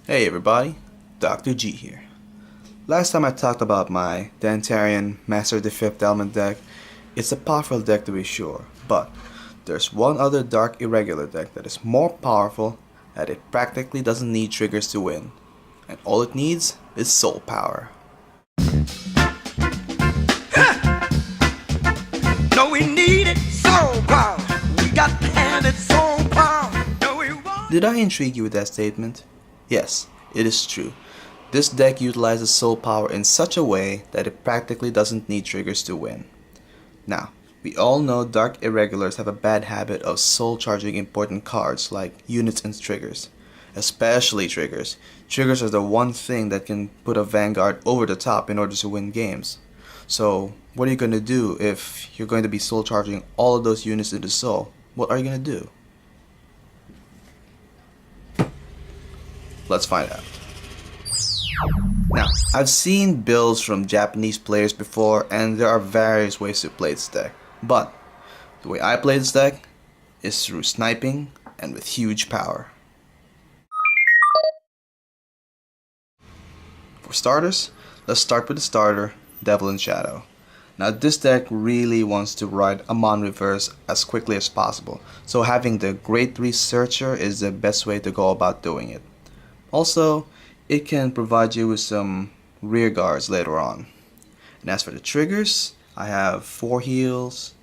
Hey everybody, Dr. G here. Last time I talked about my Dantarian Master of the Fifth Element deck. It's a powerful deck to be sure, but there's one other Dark Irregular deck that is more powerful that it practically doesn't need triggers to win, and all it needs is soul power. No, we need it, soul power. We got to have it, soul power. No, we want. Did I intrigue you with that statement? Yes, it is true. This deck utilizes soul power in such a way that it practically doesn't need triggers to win. Now, we all know Dark Irregulars have a bad habit of soul charging important cards like units and triggers. Especially triggers. Triggers are the one thing that can put a Vanguard over the top in order to win games. So, what are you going to do if you're going to be soul charging all of those units into soul? What are you going to do? Let's find out. Now, I've seen builds from Japanese players before, and there are various ways to play this deck. But the way I play this deck is through sniping and with huge power. For starters, let's start with the starter, Devlin Shadow. Now this deck really wants to ride Amon Reverse as quickly as possible, so having the Grade 3 Searcher is the best way to go about doing it. Also, it can provide you with some rear guards later on. And as for the triggers, I have 4 heals,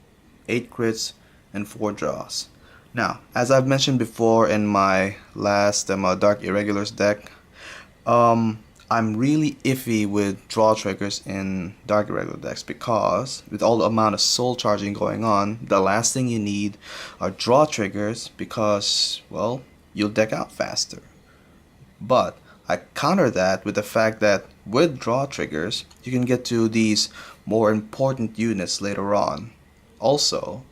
8 crits, and 4 draws. Now, as I've mentioned before in my last Dark Irregulars deck, I'm really iffy with draw triggers in Dark Irregular decks because with all the amount of soul charging going on, the last thing you need are draw triggers because, well, you'll deck out faster. But I counter that with the fact that with draw triggers, you can get to these more important units later on. Also,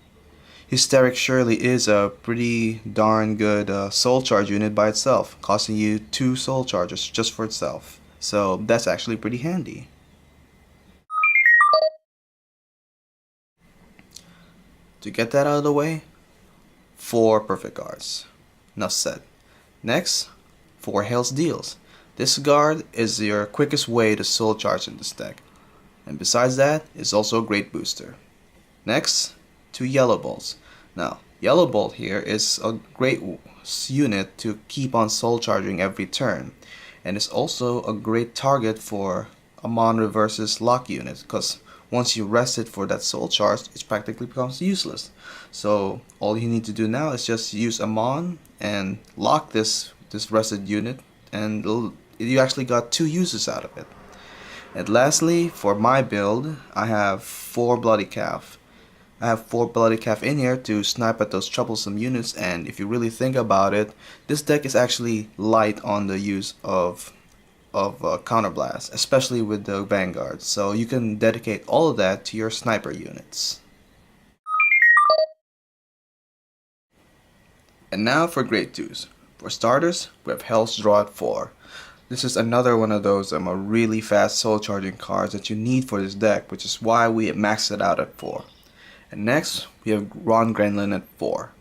Hysteric Shirley is a pretty darn good soul charge unit by itself, costing you 2 soul charges just for itself. So that's actually pretty handy. To get that out of the way, 4 perfect guards. Enough said. Next, 4 Hales Deals. This guard is your quickest way to soul charge in this deck. And besides that, it's also a great booster. Next, 2 Yellow Bolts. Now, Yellow Bolt here is a great unit to keep on soul charging every turn. And it's also a great target for Amon Reverse's lock unit, because once you rest it for that soul charge, it practically becomes useless. So all you need to do now is just use Amon and lock this rested unit, and you actually got 2 uses out of it. And lastly, for my build, I have 4 Bloody Calf. I have 4 Bloody Calf in here to snipe at those troublesome units, and if you really think about it, this deck is actually light on the use of Counterblast, especially with the Vanguard, so you can dedicate all of that to your sniper units. And now for Grade 2s. For starters, we have Hell's Draw at 4. This is another one of those really fast soul charging cards that you need for this deck, which is why we maxed it out at 4. And next, we have Ron Grenlin at 4.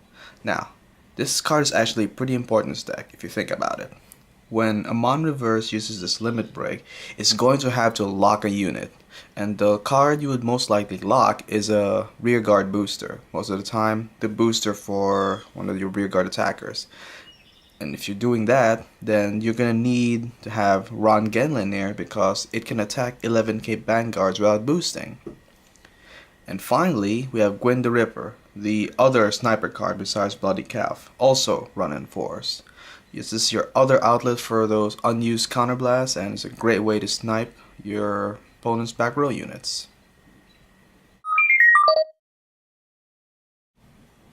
Now, this card is actually pretty important in this deck if you think about it. When Amon Reverse uses this limit break, it's going to have to lock a unit. And the card you would most likely lock is a rear guard booster. Most of the time, the booster for one of your rear guard attackers. And if you're doing that, then you're going to need to have Ron Genlin there because it can attack 11k Vanguards without boosting. And finally, we have Gwen the Ripper, the other sniper card besides Bloody Calf, also run in 4s. This is your other outlet for those unused counterblasts, and it's a great way to snipe your opponent's back row units.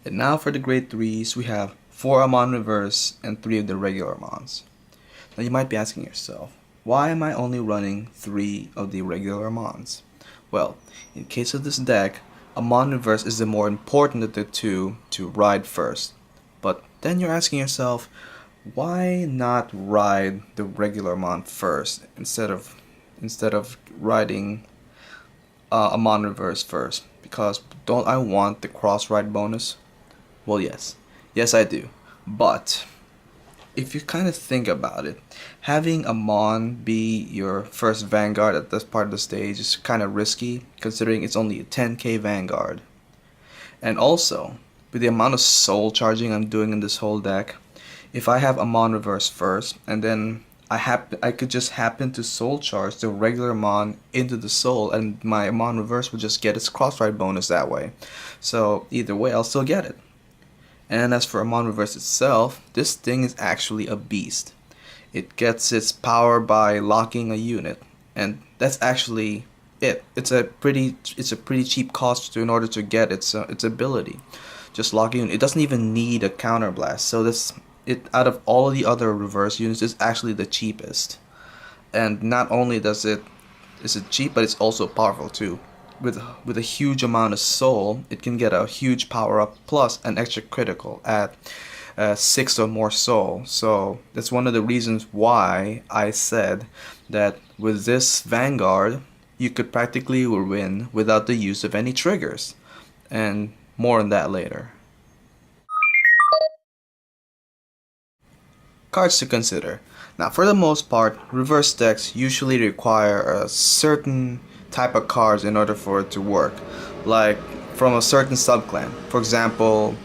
And now for the Grade 3s, we have 4 Amon Reverse and 3 of the regular Amons. Now you might be asking yourself, why am I only running 3 of the regular Amons? Well, in case of this deck, Amon Reverse is the more important of the 2 to ride first. But then you're asking yourself, why not ride the regular Amon first instead of riding Amon Reverse first? Because don't I want the cross ride bonus? Well, yes I do, but if you kind of think about it, having Amon be your first Vanguard at this part of the stage is kind of risky, considering it's only a 10k Vanguard. And also, with the amount of soul charging I'm doing in this whole deck, if I have Amon Reverse first, and then I could just happen to soul charge the regular Amon into the soul, and my Amon Reverse will just get its crossride bonus that way. So either way, I'll still get it. And as for Amon Reverse itself, this thing is actually a beast. It gets its power by locking a unit, and that's actually it. It's a pretty cheap cost in order to get its ability. Just locking it doesn't even need a counterblast. So this it out of all of the other reverse units is actually the cheapest. And not only is it cheap, but it's also powerful too. With a huge amount of soul, it can get a huge power up plus an extra critical at 6 or more soul. So that's one of the reasons why I said that with this Vanguard, you could practically win without the use of any triggers. And more on that later. Cards to consider. Now, for the most part, reverse decks usually require a certain type of cards in order for it to work, like from a certain subclan. For example,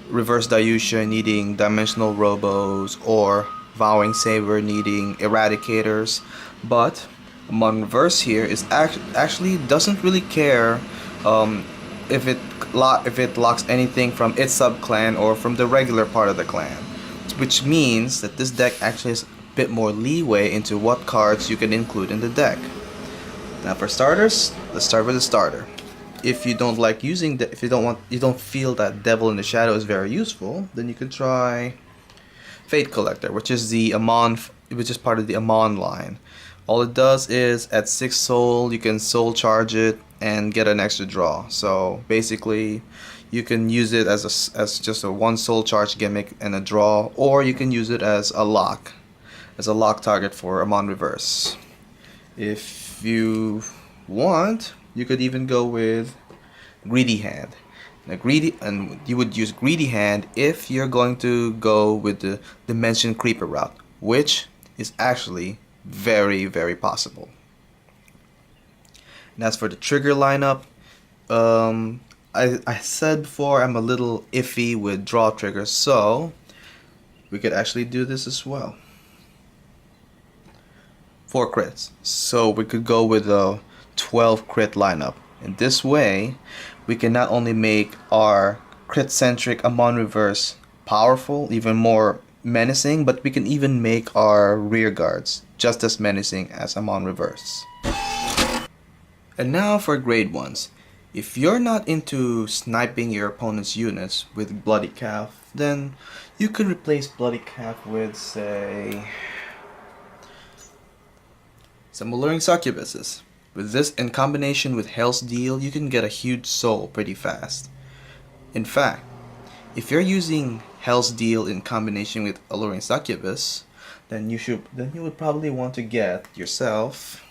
Reverse Dayusha needing Dimensional Robos, or Vowing Saber needing Eradicators. But Amon Reverse here is actually doesn't really care if it locks anything from its subclan or from the regular part of the clan, which means that this deck actually has a bit more leeway into what cards you can include in the deck. Now for starters, let's start with the starter. If you don't like using if you don't feel that Devlin Shadow is very useful, then you could try Fate Collector, which is part of the Amon line. All it does is at 6 soul, you can soul charge it and get an extra draw. So basically, you can use it as just a 1 soul charge gimmick and a draw, or you can use it as a lock target for Amon Reverse. If you want, you could even go with Greedy Hand. You would use Greedy Hand if you're going to go with the Dimension Creeper route, which is actually very, very possible. And as for the trigger lineup, I said before I'm a little iffy with draw triggers, so we could actually do this as well. 4 crits. So we could go with a 12 crit lineup. In this way, we can not only make our crit-centric Amon Reverse powerful, even more menacing, but we can even make our rear guards just as menacing as Amon Reverse. And now for grade 1s. If you're not into sniping your opponent's units with Bloody Calf, then you could replace Bloody Calf with, say, some Alluring Succubuses. With this in combination with Hales Deal, you can get a huge soul pretty fast. In fact, if you're using Hales Deal in combination with Alluring Succubus, then you would probably want to get yourself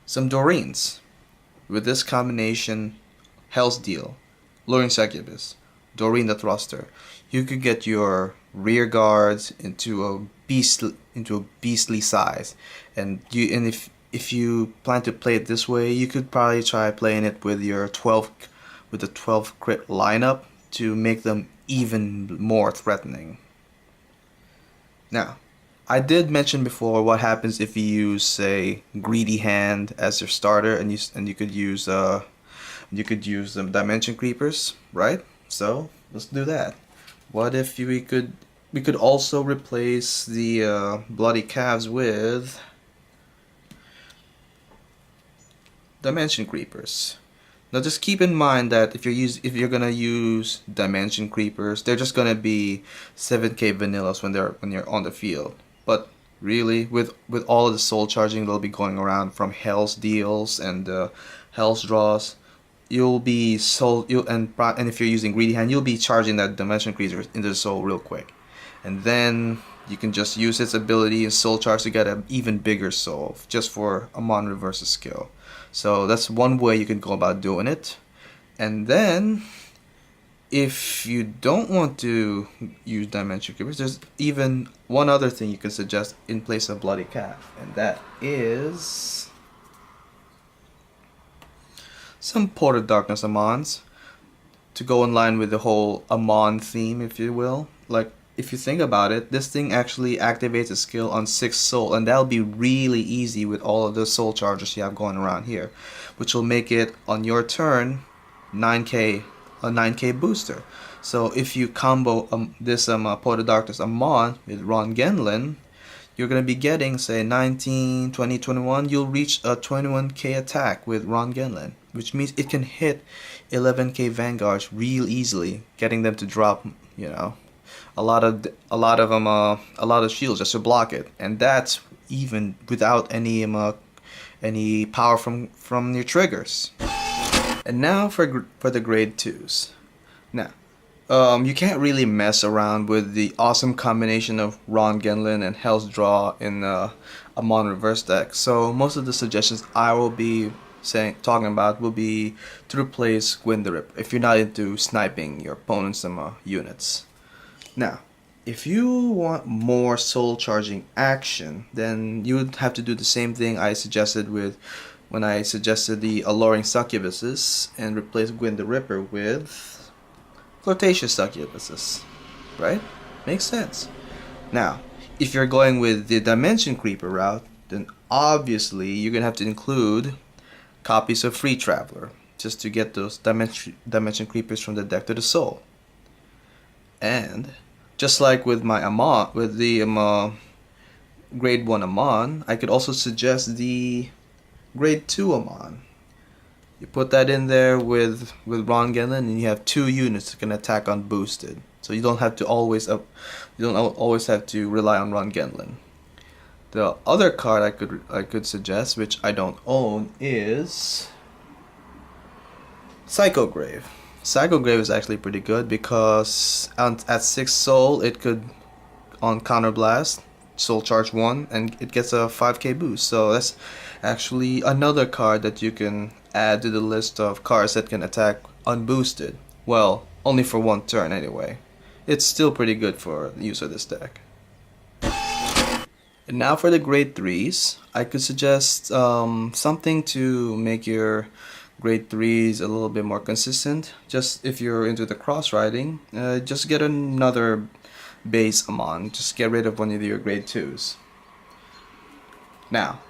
some Dorines. With this combination, Hales Deal, Alluring Succubus, Doreen the Thruster, you could get your rear guards into a beastly size. And if you plan to play it this way, you could probably try playing it with the 12 crit lineup to make them even more threatening. Now, I did mention before what happens if you use, say, Greedy Hand as your starter, and you could use Dimension Creepers, right? So let's do that. What if we could also replace the Bloody Calves with Dimension Creepers. Now just keep in mind that if you're gonna use Dimension Creepers, they're just gonna be 7k vanillas when you're on the field. But really, with all of the soul charging that'll be going around from Hales Deals and Hales Draws, and if you're using Greedy Hand, you'll be charging that Dimension Creeper into the soul real quick. And then you can just use its ability and soul charge to get an even bigger soul just for Amon Reverse's skill. So that's one way you can go about doing it. And then if you don't want to use Dimension Creepers, there's even one other thing you can suggest in place of Bloody Calf, and that is some Port of Darkness Amons to go in line with the whole Amon theme, if you will. Like, if you think about it, this thing actually activates a skill on 6 soul, and that'll be really easy with all of the soul charges you have going around here, which will make it on your turn 9k, a 9k booster. So if you combo this Port of Darkness Amon with Ron Genlin, you're going to be getting, say, 19, 20, 21. You'll reach a 21k attack with Ron Genlin, which means it can hit 11k Vanguards real easily, getting them to drop, you know, a lot of shields just to block it, and that's even without any power from your triggers. And now for the grade 2s. Now, you can't really mess around with the awesome combination of Ron Genlin and Hales Draw in Amon Reverse deck. So most of the suggestions I will be talking about will be to replace Gwyn the Ripper if you're not into sniping your opponent's units. Now, if you want more soul charging action, then you would have to do the same thing I suggested when I suggested the Alluring Succubuses and replace Gwyn the Ripper with Flirtatious Succubuses. Right? Makes sense. Now, if you're going with the Dimension Creeper route, then obviously you're going to have to include copies of Free Traveler just to get those Dimension Creepers from the deck to the soul. And just like with my Amon, with the grade 1 Amon, I could also suggest the grade 2 Amon. You put that in there with Ron Genlin, and you have 2 units that can attack unboosted. So you don't have to always have to rely on Ron Genlin. The other card I could suggest, which I don't own, is Psychograve. Psychograve is actually pretty good because at 6 soul it could, on counterblast, soul charge 1 and it gets a 5k boost. So that's actually another card that you can add to the list of cards that can attack unboosted. Well, only for 1 turn anyway. It's still pretty good for the use of this deck. And now for the grade 3s, I could suggest something to make your grade 3s a little bit more consistent. Just if you're into the cross riding, just get another base Amon. Just get rid of one of your grade 2s. Now,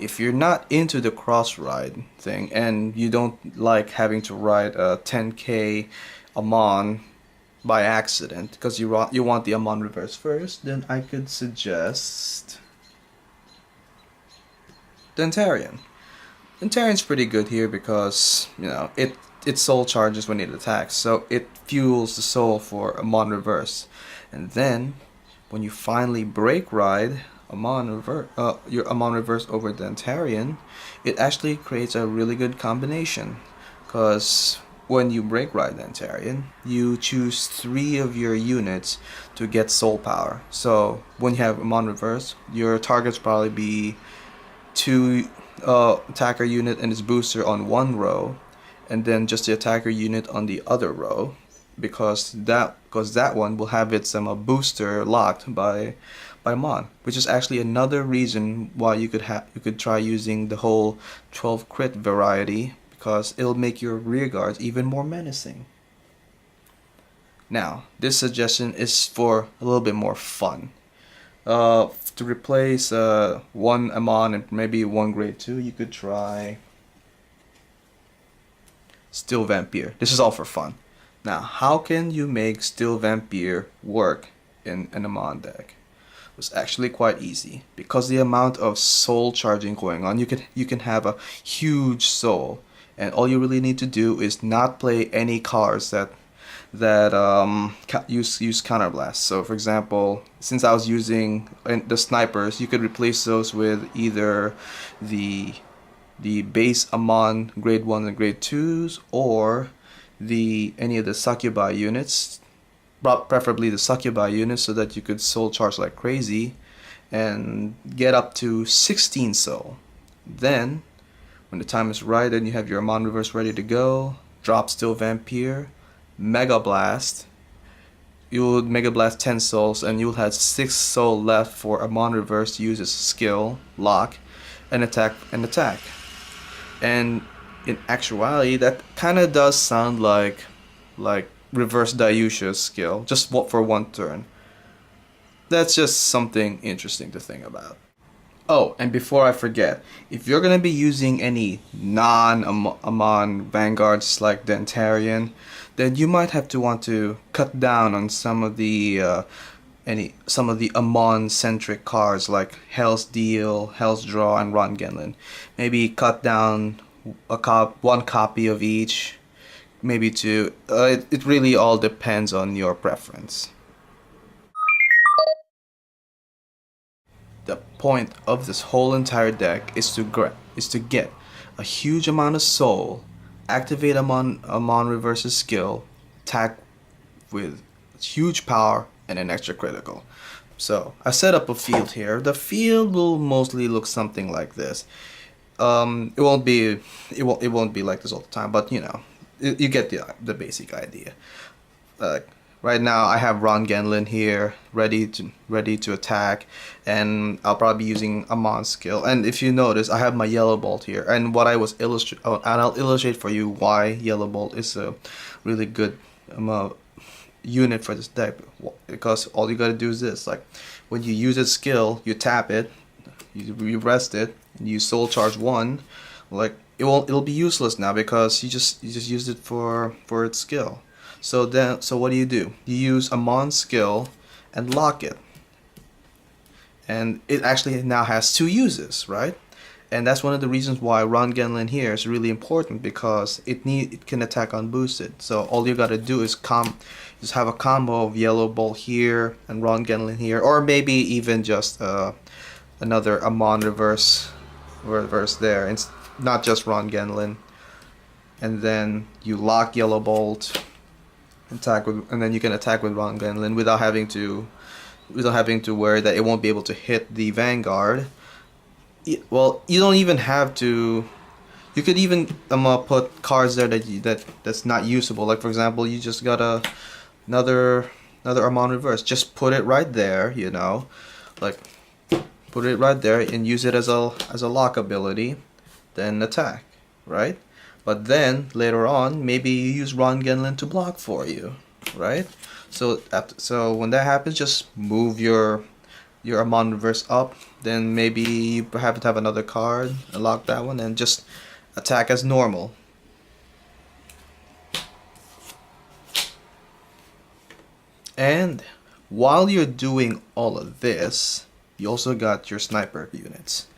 if you're not into the cross ride thing and you don't like having to ride a 10k Amon by accident because you want the Amon Reverse first, then I could suggest Dentarian. Dentarian's pretty good here because, you know, it soul charges when it attacks, so it fuels the soul for Amon Reverse. And then when you finally break ride your Amon Reverse over Dentarian, it actually creates a really good combination, because when you break ride Dentarian, you choose 3 of your units to get soul power. So when you have Amon Reverse, your targets probably be 2 attacker unit and its booster on 1 row, and then just the attacker unit on the other row, because that one will have its booster locked by Mon, which is actually another reason why you could try using the whole 12 crit variety, because it'll make your rear guards even more menacing. Now, this suggestion is for a little bit more fun. To replace 1 Amon and maybe 1 grade 2, you could try Steel Vampire. This is all for fun. Now, how can you make Steel Vampire work in an Amon deck? It's actually quite easy, because the amount of soul charging going on, you can have a huge soul, and all you really need to do is not play any cards that use counterblast. So for example, since I was using the snipers, you could replace those with either the base Amon grade 1 and grade 2s, or any of the succubi units, preferably the succubi units, so that you could soul charge like crazy and get up to 16 soul. Then when the time is right and you have your Amon Reverse ready to go, drop Steel Vampire, Mega Blast. You would Mega Blast 10 souls, and you'll have 6 soul left for Amon Reverse to use his skill, lock, and attack. And in actuality, that kind of does sound like Reverse Dayusha's skill, just for one turn. That's just something interesting to think about. Oh, and before I forget, if you're gonna be using any non-Amon vanguards like Dentarian, then you might have to want to cut down on some of the Amon-centric cards like Hales Deal, Hales Draw, and Ron Genlin. Maybe cut down one copy of each, maybe two. It really all depends on your preference. The point of this whole entire deck is to get a huge amount of soul, activate Amon Reverse's skill, attack with huge power, and an extra critical. So I set up a field here. The field will mostly look something like this. It won't be like this all the time, but you know, you get the basic idea. Right now I have Ron Genlin here ready to attack, and I'll probably be using Amon's skill. And if you notice, I have my Yellow Bolt here, and what I was and I'll illustrate for you why Yellow Bolt is a really good unit for this deck, because all you gotta do is this: like when you use its skill, you tap it, you rest it, and you soul charge one. Like it'll be useless now because you just used it for its skill. So what do? You use Amon's skill and lock it, and it actually now has 2 uses, right? And that's one of the reasons why Ron Genlin here is really important, because it can attack unboosted. So all you gotta do is just have a combo of Yellow Bolt here and Ron Genlin here, or maybe even just another Amon reverse there, and not just Ron Genlin. And then you lock Yellow Bolt, and then you can attack with Ron Genlin without having to worry that it won't be able to hit the Vanguard. Well, you don't even have to. You could even put cards there that's not usable. Like for example, you just got another Amon Reverse. Just put it right there, you know, like put it right there and use it as a lock ability, then attack, right? But then later on, maybe you use Ron Genlin to block for you, right? So when that happens, just move your Amon Reverse up. Then maybe you happen to have another card, and lock that one, and just attack as normal. And while you're doing all of this, you also got your sniper units.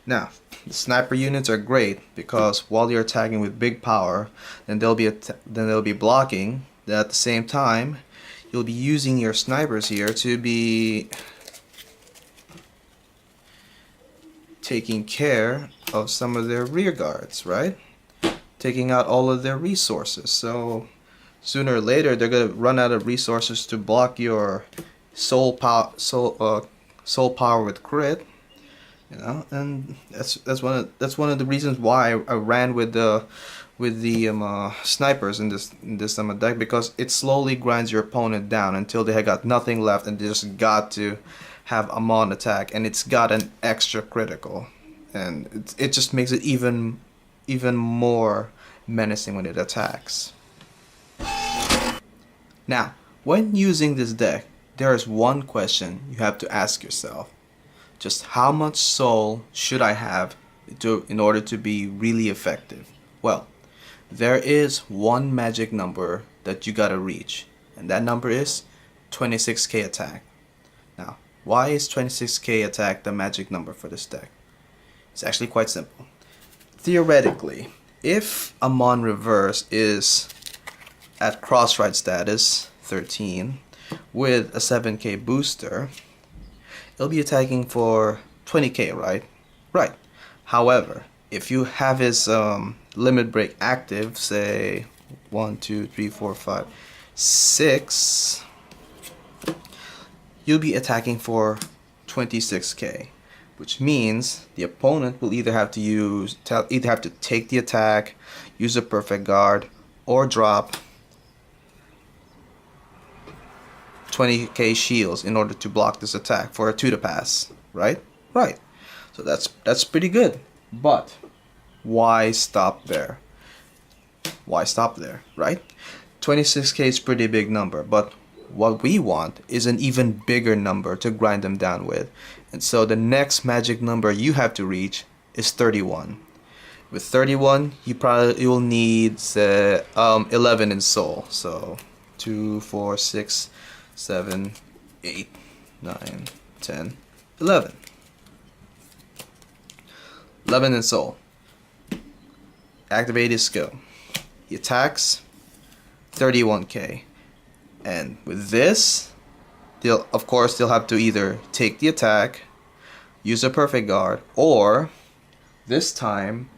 Now, the sniper units are great because while you're attacking with big power, then they'll be blocking. Then at the same time, you'll be using your snipers here to be taking care of some of their rear guards, right? Taking out all of their resources. So sooner or later, they're gonna run out of resources to block your soul power with crit. You know, and that's one of the reasons why I ran with the snipers in this deck, because it slowly grinds your opponent down until they have got nothing left, and they just got to have Amon attack, and it's got an extra critical, and it just makes it even more menacing when it attacks. Now, when using this deck, there is one question you have to ask yourself. Just how much soul should I have in order to be really effective? Well, there is one magic number that you gotta reach, and that number is 26k attack. Now, why is 26k attack the magic number for this deck? It's actually quite simple. Theoretically, if Amon Reverse is at cross-ride status 13 with a 7k booster, it'll be attacking for 20k, right? Right. However, if you have his limit break active, say 1, 2, 3, 4, 5, 6, you'll be attacking for 26k, which means the opponent will either have to take the attack, use a perfect guard, or drop 20k shields in order to block this attack for a 2 to pass, right? Right. So that's pretty good. But why stop there? Why stop there, right? 26k is pretty big number, but what we want is an even bigger number to grind them down with. And so the next magic number you have to reach is 31. With 31, you will need 11 in soul. So 2, 4, 6, 7, 8, 9, 10, 11. 11 in soul. Activate his skill. He attacks 31k. And with this, they'll have to either take the attack, use a perfect guard, or this time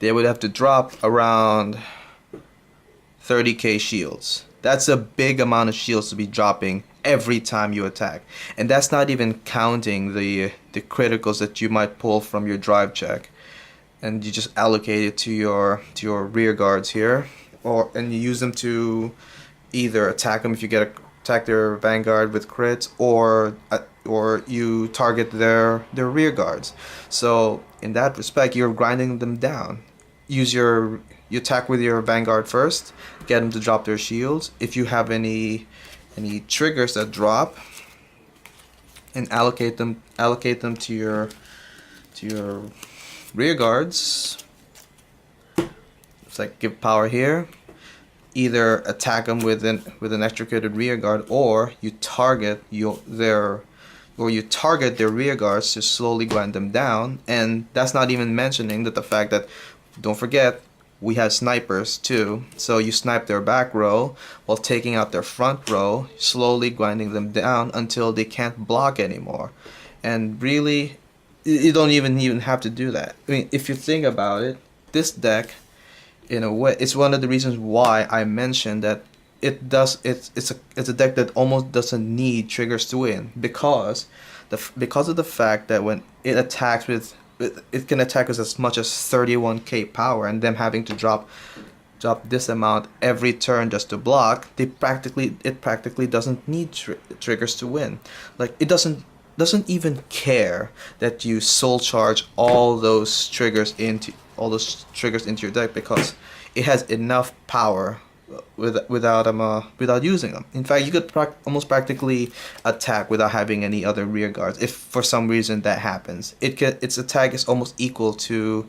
they would have to drop around 30k shields. That's a big amount of shields to be dropping every time you attack. And that's not even counting the criticals that you might pull from your drive check. And you just allocate it to your rear guards here, and you use them to either attack them if you attack their vanguard with crits, or you target their rear guards. So in that respect, you're grinding them down. You attack with your vanguard first, get them to drop their shields. If you have any triggers that drop, and allocate them to your rear guards. It's like give power here. Either attack them with an extricated rear guard, or you target their rear guards to slowly grind them down. And that's not even mentioning the fact that, don't forget, we have snipers too. So you snipe their back row while taking out their front row, slowly grinding them down until they can't block anymore. And really, you don't even have to do that. I mean, if you think about it, this deck, in a way, it's one of the reasons why I mentioned that it's a deck that almost doesn't need triggers to win, because of the fact that when it attacks it can attack us as much as 31k power, and them having to drop this amount every turn just to block, it practically doesn't need triggers to win. Like, it doesn't even care that you soul charge all those triggers into your deck, because it has enough power without using them. In fact, you could almost practically attack without having any other rear guards. If for some reason that happens, its attack is almost equal to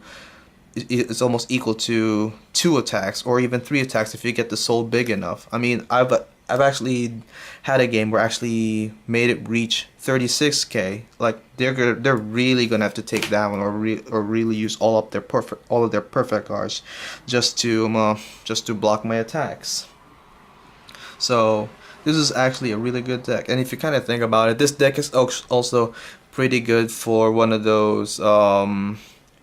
2 attacks, or even 3 attacks if you get the soul big enough. I mean, I've actually had a game where I actually made it reach 36k. Like, they're really gonna have to take that one, or really use all of their perfect guards just to block my attacks. So this is actually a really good deck. And if you kind of think about it, this deck is also pretty good for one of those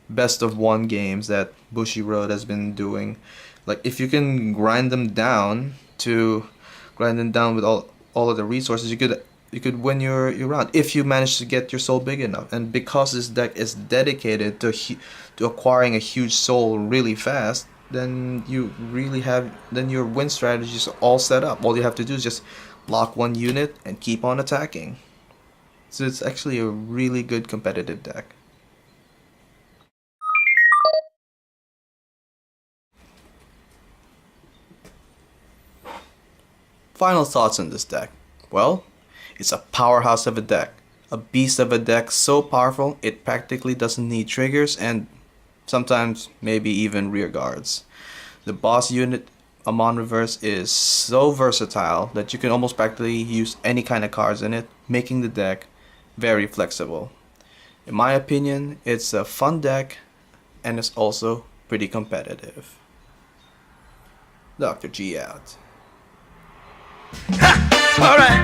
best of one games that Bushiroad has been doing. Like, if you can grind them down with all of the resources, you could win your round if you manage to get your soul big enough. And because this deck is dedicated to acquiring a huge soul really fast, then your win strategy is all set up. All you have to do is just lock one unit and keep on attacking. So it's actually a really good competitive deck. Final thoughts on this deck. Well, it's a powerhouse of a deck. A beast of a deck, so powerful it practically doesn't need triggers, and sometimes maybe even rear guards. The boss unit, Amon Reverse, is so versatile that you can almost practically use any kind of cards in it, making the deck very flexible. In my opinion, it's a fun deck, and it's also pretty competitive. Dr. G out. Alright.